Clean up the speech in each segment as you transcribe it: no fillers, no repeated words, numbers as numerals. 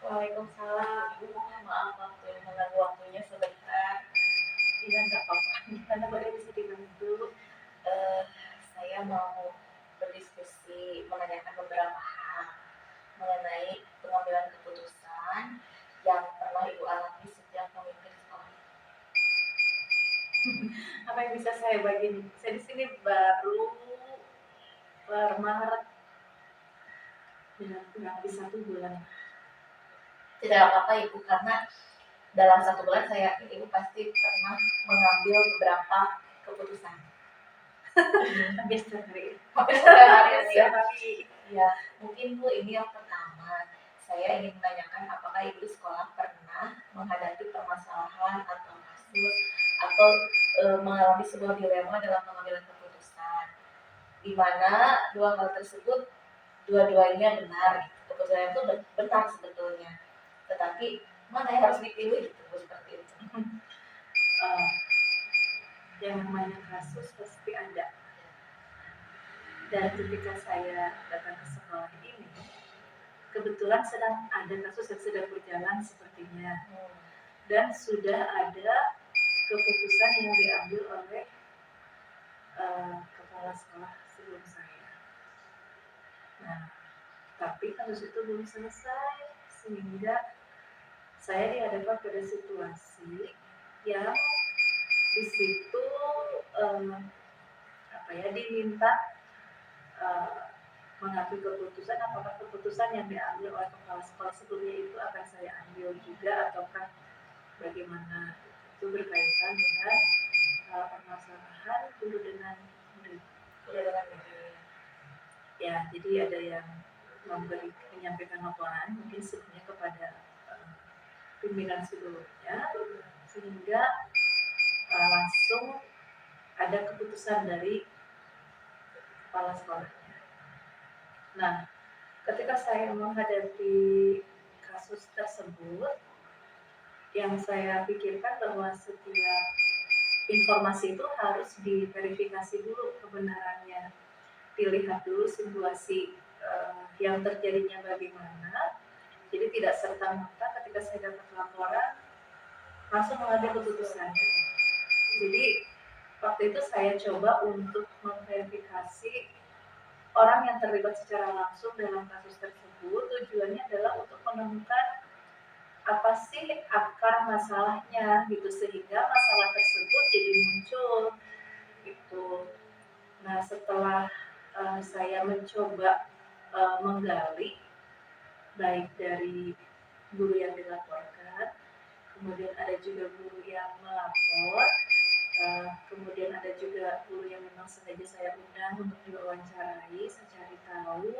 Waalaikumsalam, Ibu, maaf mengganggu waktunya sebentar. Iya, nggak apa-apa. Gimana boleh bisa dibantu? Eee, saya mau berdiskusi menanyakan beberapa hal mengenai pengambilan keputusan yang pernah Ibu alami sejak memimpin sekolah. Apa yang bisa saya bagi nih? Saya di sini baru per Maret, kurang lebih 1 bulan. Tidak apa-apa Ibu, karena dalam 1 bulan saya yakin Ibu pasti pernah mengambil beberapa keputusan. Hampir setiap hari. Hampir setiap hari ya. Setiap hari. Ya, mungkin Bu ini yang pertama. Saya ingin menanyakan apakah Ibu di sekolah pernah menghadapi permasalahan atau kasus atau mengalami sebuah dilema dalam pengambilan keputusan, di mana dua hal tersebut dua-duanya benar, keputusan itu benar sebetulnya, tetapi mana yang harus dipilih gitu, seperti itu. Yang namanya kasus pasti ada. Dan ketika saya datang ke sekolah ini, kebetulan sedang ada kasus yang sedang berjalan sepertinya, dan sudah ada keputusan yang diambil oleh kepala sekolah sebelum saya. Nah, tapi kasus itu belum selesai, sehingga saya dihadapkan pada situasi yang di situ diminta mengambil keputusan, apakah keputusan yang diambil oleh kepala sekolah sebelumnya itu akan saya ambil juga ataukah bagaimana. Itu berkaitan dengan permasalahan guru dengan murid. Ya, jadi ada yang menyampaikan laporan mungkin sebelumnya kepada pimpinan sebelumnya, sehingga langsung ada keputusan dari kepala sekolahnya. Nah, ketika saya menghadapi kasus tersebut, yang saya pikirkan bahwa setiap informasi itu harus diverifikasi dulu kebenarannya, dilihat dulu situasi yang terjadinya bagaimana. Jadi tidak serta-merta ketika saya dapat laporan langsung mengambil keputusan. Jadi waktu itu saya coba untuk memverifikasi orang yang terlibat secara langsung dalam kasus tersebut. Tujuannya adalah untuk menemukan apa sih akar masalahnya gitu, sehingga masalah tersebut jadi muncul gitu. Nah, setelah saya mencoba menggali baik dari guru yang dilaporkan, kemudian ada juga guru yang melapor, kemudian ada juga guru yang memang sengaja saya undang untuk diwawancarai, saya cari tahu.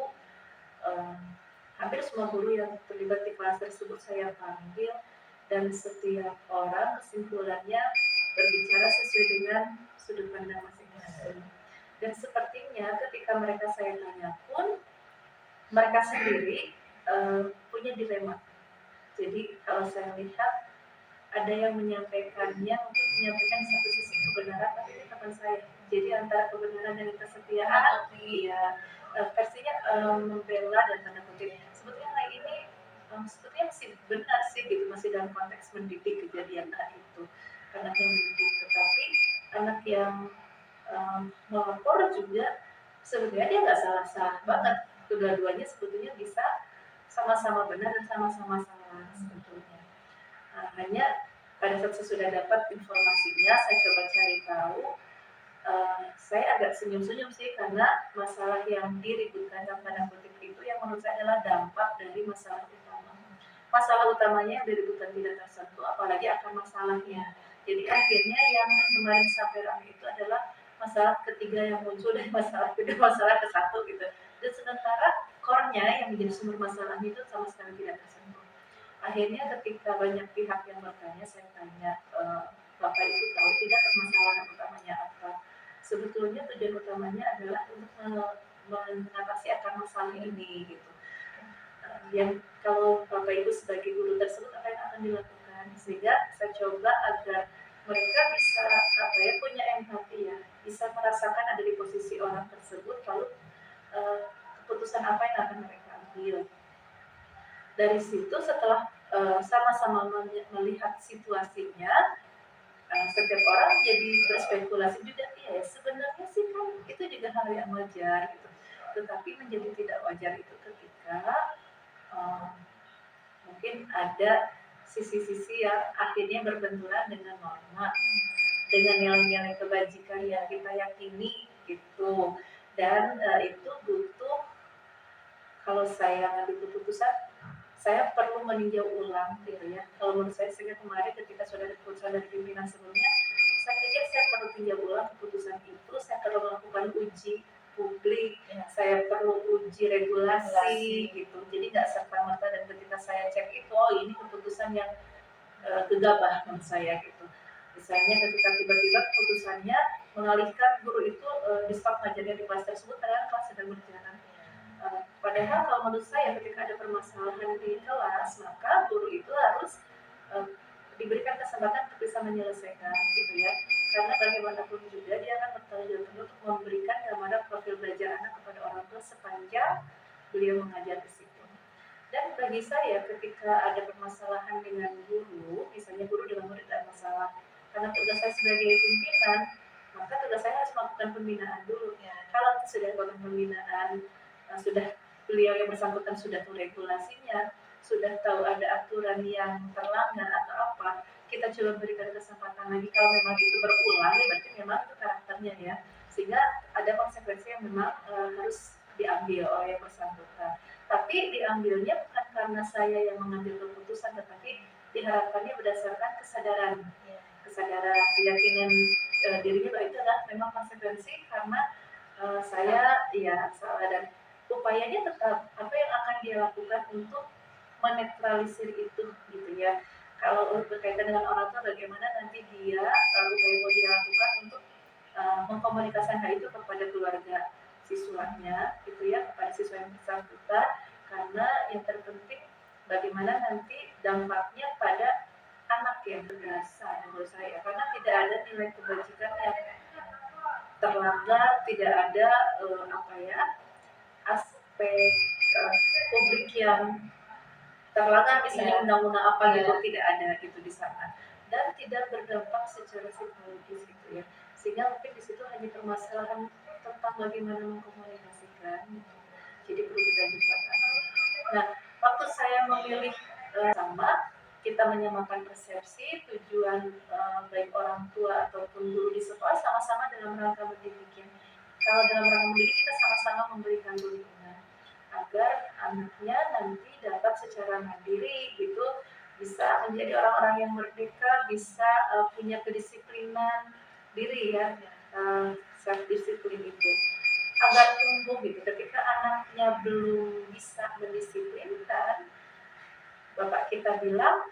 Hampir semua guru yang terlibat di kelas tersebut saya panggil, dan setiap orang kesimpulannya berbicara sesuai dengan sudut pandang masing-masing. Dan sepertinya ketika mereka saya tanya pun, mereka sendiri punya dilema. Jadi kalau saya lihat ada yang menyampaikannya untuk menyampaikan satu sisi kebenaran, tapi ini teman saya. Jadi antara kebenaran dan kesetiaan, ya versinya membela dan tanda kutip. Sebetulnya hal ini sebetulnya masih benar sih gitu, masih dalam konteks mendidik kejadian itu. Anak yang mendidik, tetapi anak yang melapor juga sebenarnya dia nggak salah-salah banget. Kedua-duanya sebetulnya bisa sama-sama benar dan sama-sama salah sebetulnya. Hanya pada saat saya sudah dapat informasinya, saya coba cari tahu. Saya agak senyum-senyum sih, karena masalah yang diributkan dalam tanda kutip itu yang menurut saya adalah dampak dari masalah utama. Masalah utamanya yang diributkan tidak tersentuh, apalagi akan masalahnya. Jadi akhirnya yang kemarin sampai ramai itu adalah masalah ketiga yang muncul dari masalah kedua, masalah ke satu gitu. Dan sementara core-nya yang menjadi sumber masalahnya itu sama sekali tidak tersentuh. Akhirnya ketika banyak pihak yang bertanya, saya tanya, Bapak Ibu tahu tidak permasalahan utamanya apa? Sebetulnya tujuan utamanya adalah untuk mengatasi akar masalah ini gitu. Yang kalau Bapak Ibu sebagai guru tersebut apa yang akan dilakukan? Sehingga saya coba agar mereka bisa punya empati ya, bisa merasakan ada di posisi orang tersebut, lalu keputusan apa yang akan mereka ambil. Dari situ setelah sama-sama melihat situasinya, setiap orang jadi berspekulasi juga, iya ya sebenarnya sih kan itu juga hal yang wajar gitu. Tetapi menjadi tidak wajar itu ketika eh, mungkin ada sisi-sisi yang akhirnya berbenturan dengan norma, dengan nilai-nilai kebajikan yang kita yakini gitu. Dan itu butuh, kalau saya ngambil keputusan, saya perlu meninjau ulang gitu ya. Kalau menurut saya sehingga kemarin ketika sudah ada keputusan dari pimpinan sebelumnya, saya pikir saya perlu tinjau ulang keputusan itu, saya perlu melakukan uji publik, Ya. saya perlu uji regulasi gitu. Jadi nggak serta merta dan ketika saya cek itu, oh ini keputusan yang gegabah menurut saya gitu. Misalnya ketika tiba-tiba keputusannya mengalihkan guru itu di stop ngajarnya di kelas tersebut padahal kelas sedang berjalan. Padahal kalau menurut saya ketika ada permasalahan di kelas maka guru itu harus uh, diberikan kesempatan untuk bisa menyelesaikan gitu ya, karena bagaimanapun juga dia akan bertanggung jawab untuk memberikan gambaran profil belajar anak kepada orang tua sepanjang beliau mengajar di situ. Dan bagi saya ketika ada permasalahan dengan guru, misalnya guru dengan murid ada masalah, karena tugas saya sebagai pimpinan, maka tugas saya harus melakukan pembinaan dulu. Ya, kalau sudah melakukan pembinaan, sudah beliau yang bersangkutan sudah tahu regulasinya, sudah tahu ada aturan yang terlanggar atau apa, kita coba berikan kesempatan lagi. Kalau memang itu berulang, ya berarti memang itu karakternya ya, sehingga ada konsekuensi yang memang harus diambil oleh yang bersangkutan. Tapi diambilnya bukan karena saya yang mengambil keputusan, tetapi diharapkannya berdasarkan kesadaran, kesadaran keyakinan dirinya bahwa itu adalah memang konsekuensi karena saya ya salah, dan upayanya tetap apa yang akan dia lakukan untuk menetralisir itu gitu ya. Kalau berkaitan dengan orang tua, bagaimana nanti dia upaya yang mau dia lakukan untuk mengkomunikasikan hal itu kepada keluarga siswanya gitu ya, kepada siswa yang bersangkutan, karena yang terpenting bagaimana nanti dampaknya pada anak yang berdasar menurut saya, karena tidak ada nilai kebajikan yang terlanggar, tidak ada apa ya aspek publik yang terlanggar, misalnya undang-undang apa gitu, tidak ada gitu di sana, dan tidak berdampak secara psikologis gitu ya, sehingga mungkin di situ hanya permasalahan tentang bagaimana mengkomunikasikan, jadi perlu kita jembatani. Nah, waktu saya memilih sama, kita menyamakan persepsi, tujuan baik orang tua ataupun guru di sekolah sama-sama dalam rangka mendidik ya. Kalau dalam rangka mendidik kita sama-sama memberikan dukungan agar anaknya nanti dapat secara mandiri gitu bisa menjadi orang-orang yang merdeka, bisa punya kedisiplinan diri ya, self disiplin itu agar tumbuh gitu. Ketika anaknya belum bisa mendisiplinkan, bapak kita bilang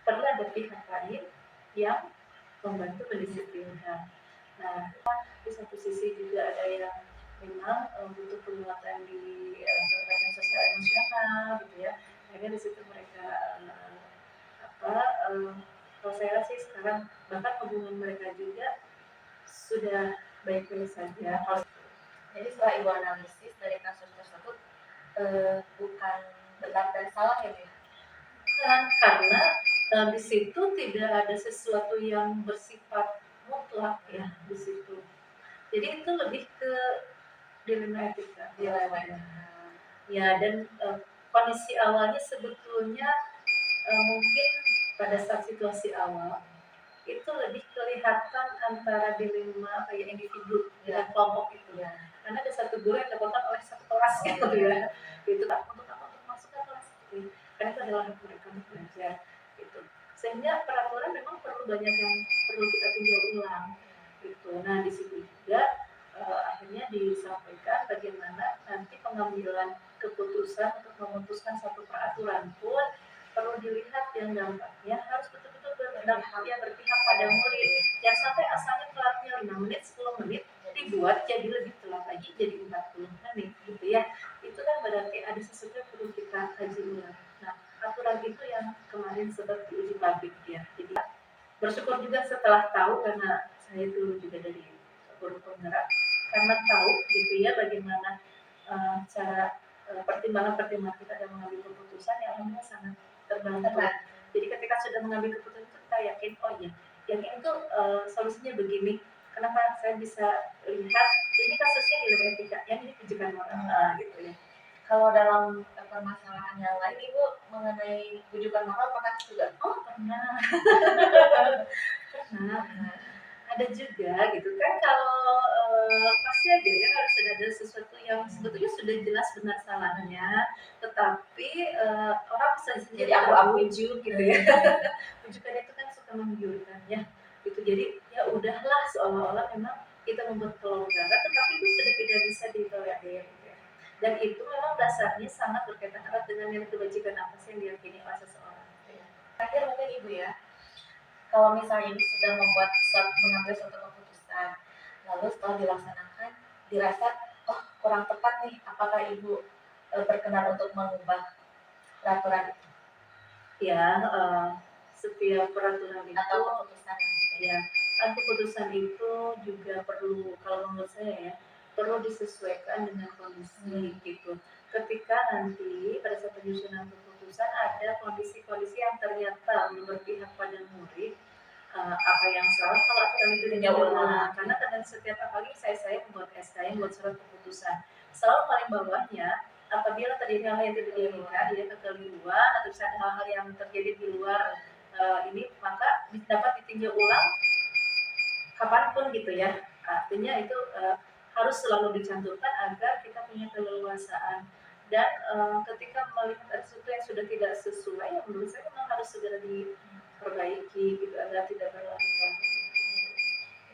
perlu ada pihak lain yang membantu mendisiplinkan. Nah, di satu sisi juga ada yang memang butuh penguatan di pendekatan sosial emosional gitu ya. Akhirnya di situ mereka apa kalau saya sih sekarang bahkan hubungan mereka juga sudah baik-baik saja. Jadi setelah ibu analisis dari kasus tersebut bukan benar dan salah ya, Bu? Karena di situ tidak ada sesuatu yang bersifat mutlak ya di situ. Jadi itu lebih ke dilema etika. Ya, dan kondisi awalnya sebetulnya mungkin pada saat situasi awal itu lebih kelihatan antara dilema kayak individu dengan kelompok itu ya. Karena ada satu guru yang dapatkan oleh satu kelas gitu ya. Itu tak untuk apa, untuk masuk ke kelas itu. Karena itu adalah hak mereka untuk belajar gitu. Sehingga peraturan memang perlu banyak yang perlu kita tinjau ulang gitu. Nah di situ juga akhirnya disampaikan bagaimana nanti pengambilan keputusan untuk memutuskan satu peraturan pun perlu dilihat yang dampaknya harus betul-betul berpihak pada murid. Jangan sampai asalnya telatnya 5 menit, 10 menit dibuat jadi lebih telat lagi jadi 40 menit gitu ya. Itu kan berarti ada sesuatu yang perlu kita kaji ulang. Nah, aturan itu yang kemarin sempat diuji publik ya. Jadi bersyukur juga setelah tahu, karena saya dulu juga dari guru penggerak, karena tahu gitu ya bagaimana cara pertimbangan-pertimbangan kita dalam mengambil keputusan yang alhamdulillah sangat terbantu. Benar. Jadi ketika sudah mengambil keputusan itu kita yakin, oh iya, yang ini tuh solusinya begini. Kenapa saya bisa lihat ini kasusnya di lembaga etika, yang ini pijakan moral, gitu ya. Kalau dalam permasalahan yang lain, Ibu mengenai rujukan moral pernah juga? Oh pernah. Pernah. Ada juga gitu kan, kalau pasti aja ya harus ada sesuatu yang sebetulnya sudah jelas benar salahnya, tetapi orang bisa Jadi abu-abu. ujuk gitu ya. Ujukan itu kan suka menggiurkan ya, gitu. Jadi ya udahlah, seolah-olah memang kita membuat pelonggaran, tetapi itu sudah tidak bisa ditolerir gitu ya. Dan itu memang dasarnya sangat berkaitan erat dengan nilai kebajikan apa sih yang diyakini oleh seseorang. Terakhir mungkin Ibu ya, kalau misalnya Ibu sudah mengambil suatu keputusan, lalu setelah dilaksanakan dirasa oh kurang tepat nih, apakah Ibu berkenan untuk mengubah peraturan itu Ya, setiap peraturan itu atau keputusan? Ya, kan keputusan itu juga perlu, kalau menurut saya ya, perlu disesuaikan dengan kondisi gitu. Ketika nanti pada saat penyusunan keputusan ada kondisi-kondisi yang ternyata berpihak pada murid, apa yang salah kalau aturan itu diulang. Karena kadang setiap kali saya membuat SK, membuat surat keputusan, selalu paling bawahnya apabila terjadi hal yang tidak diinginkan, dia kekeliruan atau bisa ada hal-hal yang terjadi di luar ini, maka dapat ditinjau ulang kapanpun gitu ya. Artinya itu harus selalu dicantumkan agar kita punya keleluasaan. Dan ketika melihat ada sesuatu yang sudah tidak sesuai, ya menurut saya memang harus segera diperbaiki gitu agar tidak berlarut-larut.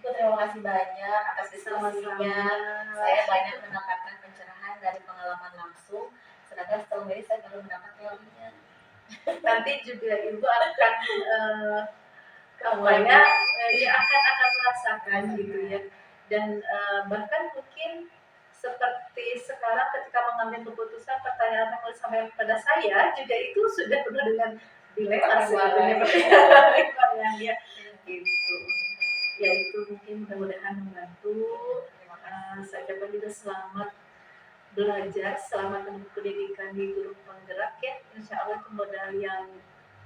Ibu terima kasih banyak atas diskusinya. Saya banyak mendapatkan pencerahan dari pengalaman langsung, sedangkan setelah ini saya baru mendapat teorinya. Nanti juga Ibu akan akan merasakan gitu ya. Dan bahkan mungkin seperti sekarang ketika mengambil keputusan, pertanyaan yang sampai pada saya juga itu sudah penuh dengan dilema sebetulnya ya gitu. Ya itu mungkin mudah-mudahan membantu. Saya ucapkan juga selamat belajar, selamat menempuh pendidikan di Guru Penggerak ya. Insya Allah itu modal yang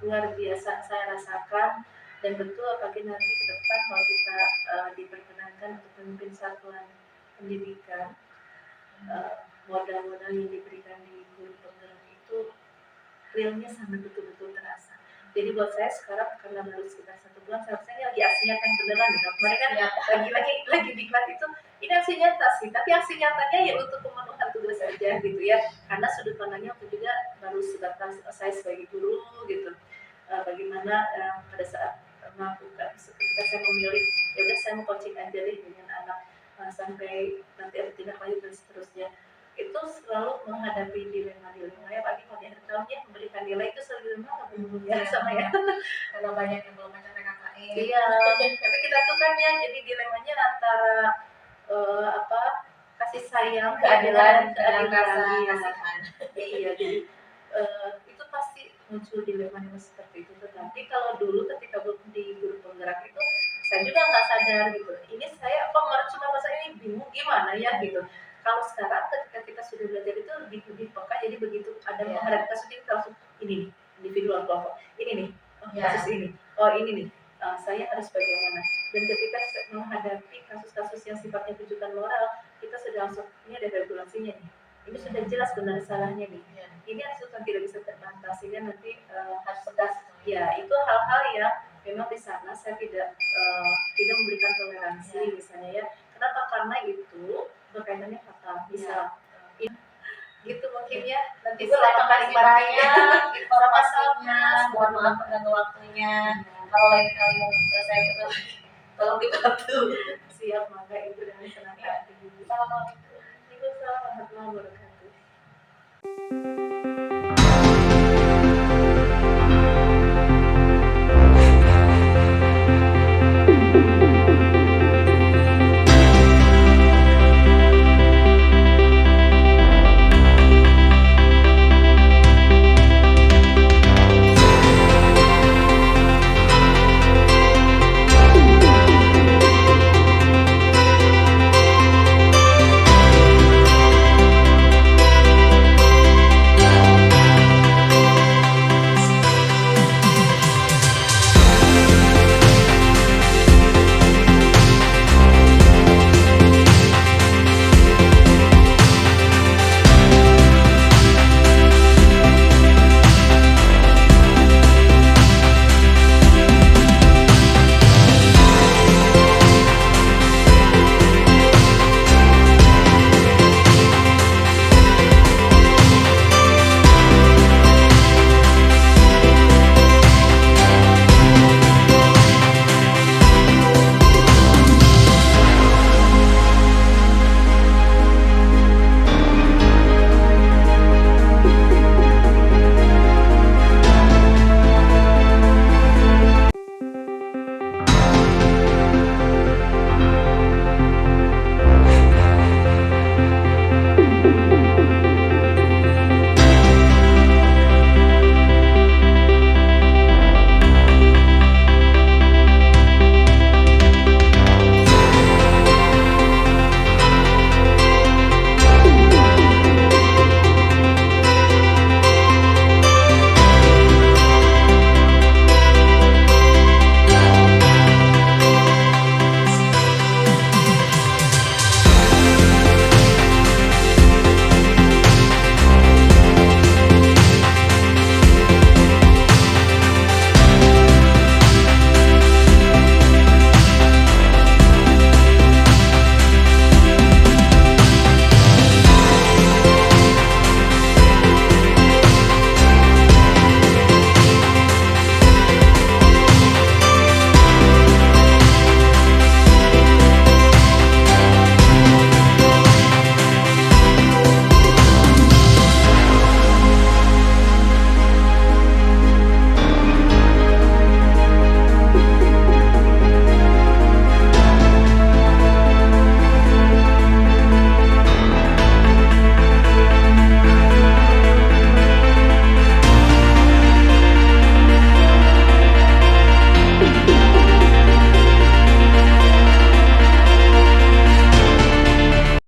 luar biasa saya rasakan, dan betul apalagi nanti ke depan kalau kita diperkenankan untuk memimpin satuan pendidikan, modal-modal yang diberikan di Guru Penggerak itu realnya sangat betul-betul terasa. Jadi buat saya sekarang karena baru sekitar 1 bulan, seharusnya lagi aksi nyata yang beneran gitu. Kemarin kan lagi di kelas itu, ini aksi nyata sih, tapi aksi nyatanya ya untuk pemenuhan tugas saja gitu ya. Karena sudut pandangnya untuk juga baru sebatas saya sebagai guru gitu. Bagaimana pada saat melakukan, ketika saya memilih, ya udah saya mau coaching aja deh dengan anak sampai nanti ada tindak lanjut dan seterusnya. Itu selalu menghadapi dilema-dilema ya, pagi kalau di akhir tahunnya memberikan nilai itu selalu dilema sama ya. Karena banyak yang belum mencapai KKN. Iya, tapi kita tuh kan ya, jadi dilemanya antara kasih sayang, keadilan kasihan. Iya, jadi itu pasti muncul dilema seperti itu. Tetapi kalau dulu ketika di Guru Penggerak itu, saya juga nggak sadar gitu. Ini saya cuma masa ini bingung gimana ya gitu. Kalau sekarang ketika kita sudah belajar itu lebih peka, jadi begitu ada menghadapi kasus ini langsung ini nih, individual kelompok, ini nih, kasus ini, ini nih, saya harus bagaimana. Dan ketika menghadapi kasus-kasus yang sifatnya rujukan moral, kita sudah langsung, ini ada regulasinya nih, ini sudah jelas benar salahnya nih, ini asuhan tidak bisa terbantah, sehingga nanti harus tegas. Ya itu hal-hal yang memang di sana saya tidak memberikan toleransi misalnya ya. Kenapa? Karena itu berkaitannya fatal, bisa gitu mungkin ya. Nanti selamat kasih banyak informasinya, mohon maaf mengganggu waktunya. Kalau lain kali mau saya tolong dibantu. Siap, maka itu dengan senang hati. Assalamualaikum Waalaikumsalam warahmatullahi wabarakatuh.